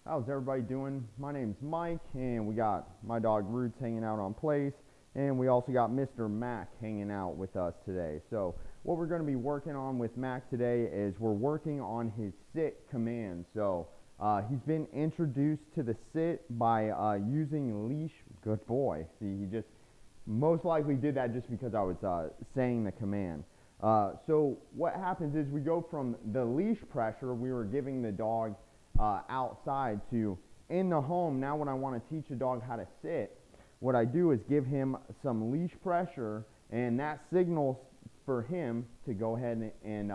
How's everybody doing? My name's Mike, and we got my dog Roots hanging out on place, and we also got Mr. Mac hanging out with us today. So what we're going to be working on with Mac today is we're working on his sit command. So he's been introduced to the sit by using leash. Good boy. See, he just most likely did that just because I was saying the command. So what happens is we go from the leash pressure we were giving the dog outside to in the home. Now when I want to teach a dog how to sit, what I do is give him some leash pressure, and that signals for him to go ahead and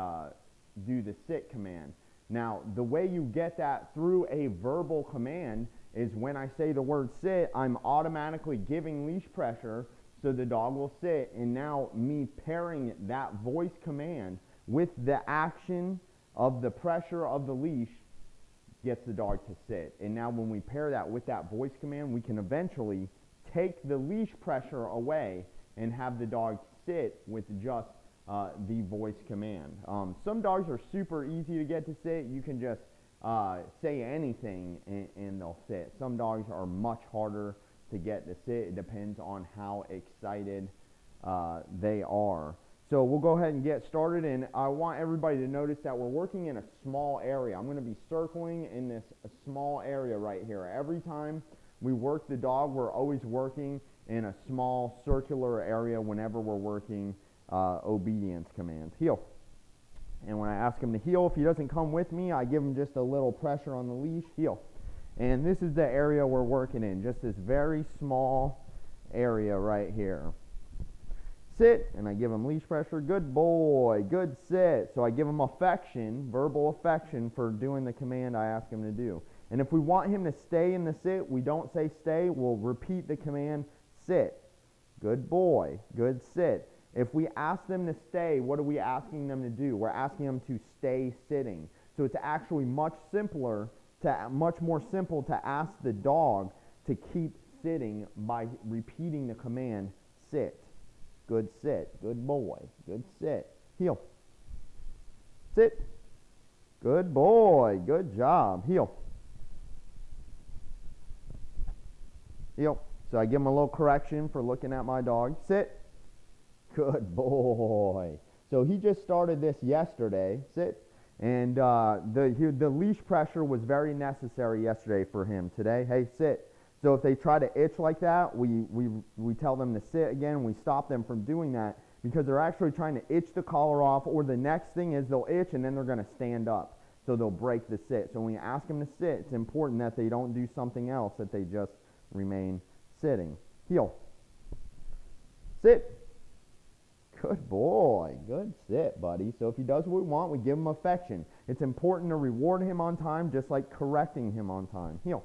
do the sit command. Now the way you get that through a verbal command is when I say the word sit, I'm automatically giving leash pressure so the dog will sit, and now me pairing that voice command with the action of the pressure of the leash gets the dog to sit. And now when we pair that with that voice command, we can eventually take the leash pressure away and have the dog sit with just the voice command. Some dogs are super easy to get to sit. You can just say anything and they'll sit. Some dogs are much harder to get to sit. It depends on how excited they are. So we'll go ahead and get started, and I want everybody to notice that we're working in a small area. I'm going to be circling in this small area right here. Every time we work the dog, we're always working in a small circular area whenever we're working obedience commands. Heel. And when I ask him to heel, if he doesn't come with me, I give him just a little pressure on the leash. Heel. And this is the area we're working in, just this very small area right here. Sit, and I give him leash pressure. Good boy, good sit. So I give him affection, verbal affection for doing the command I ask him to do. And if we want him to stay in the sit, we don't say stay, we'll repeat the command sit. Good boy, good sit. If we ask them to stay, what are we asking them to do? We're asking them to stay sitting. So it's actually much more simple to ask the dog to keep sitting by repeating the command sit. Good sit. Good boy. Good sit. Heel. Sit. Good boy. Good job. Heel. Heel. So I give him a little correction for looking at my dog. Sit. Good boy. So he just started this yesterday. Sit. And the leash pressure was very necessary yesterday for him. Today, hey, sit. So if they try to itch like that, we tell them to sit again. We stop them from doing that because they're actually trying to itch the collar off, or the next thing is they'll itch and then they're going to stand up. So they'll break the sit. So when you ask them to sit, it's important that they don't do something else, that they just remain sitting. Heel. Sit. Good boy. Good sit, buddy. So if he does what we want, we give him affection. It's important to reward him on time, just like correcting him on time. Heel.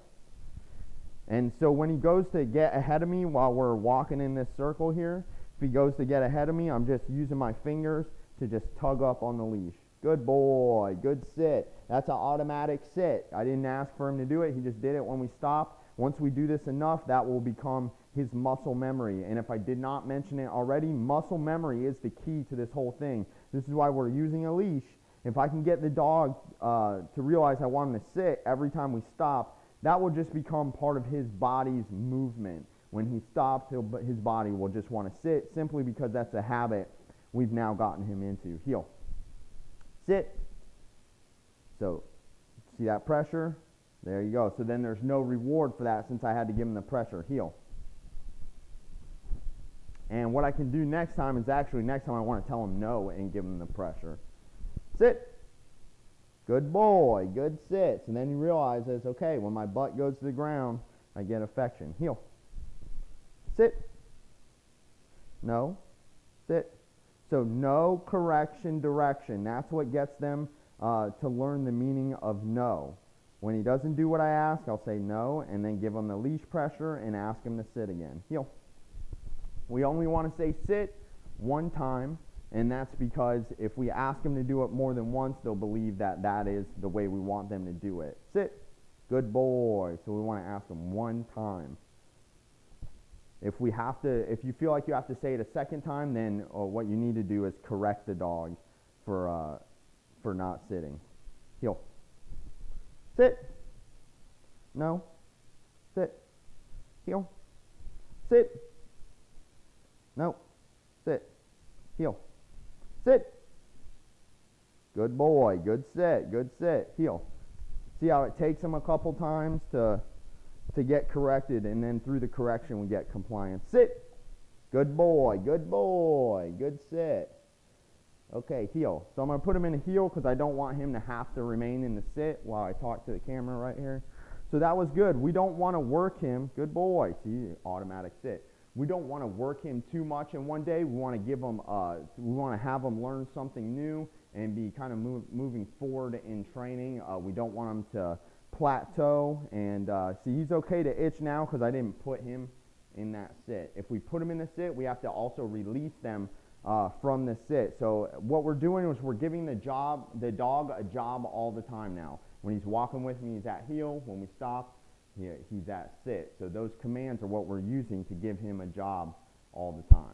And so when he goes to get ahead of me while we're walking in this circle here, if he goes to get ahead of me, I'm just using my fingers to just tug up on the leash. Good boy. Good sit. That's an automatic sit. I didn't ask for him to do it. He just did it when we stopped. Once we do this enough, that will become his muscle memory. And if I did not mention it already, muscle memory is the key to this whole thing. This is why we're using a leash. If I can get the dog to realize I want him to sit every time we stop, that will just become part of his body's movement. When he stops, his body will just want to sit, simply because that's a habit we've now gotten him into. Heel. Sit. So, see that pressure? There you go. So then there's no reward for that since I had to give him the pressure. Heel. And what I can do next time is actually next time I want to tell him no and give him the pressure. Sit. Good boy. Good sit. And then he realizes, okay, when my butt goes to the ground, I get affection. Heel. Sit. No. Sit. So no, correction, direction. That's what gets them to learn the meaning of no. When he doesn't do what I ask, I'll say no, and then give him the leash pressure and ask him to sit again. Heel. We only want to say sit one time, and that's because if we ask them to do it more than once, they'll believe that that is the way we want them to do it. Sit. Good boy. So we want to ask them one time. If you feel like you have to say it a second time, then what you need to do is correct the dog for not sitting. Heel. Sit. No. Sit. Heel. Sit. No. Sit. Heel. Sit. Good boy. Good sit. Good sit. Heel. See how it takes him a couple times to get corrected, and then through the correction we get compliance. Sit. Good boy. Good boy. Good sit. Okay, heel. So I'm going to put him in a heel because I don't want him to have to remain in the sit while I talk to the camera right here. So that was good. We don't want to work him. Good boy. See, automatic sit. We don't want to work him too much in one day. We want to give him, we want to have him learn something new and be kind of moving forward in training. We don't want him to plateau. And see, he's okay to itch now because I didn't put him in that sit. If we put him in the sit, we have to also release them from the sit. So what we're doing is we're giving the dog a job all the time now. When he's walking with me, he's at heel. When we stop, he's at sit. So those commands are what we're using to give him a job all the time.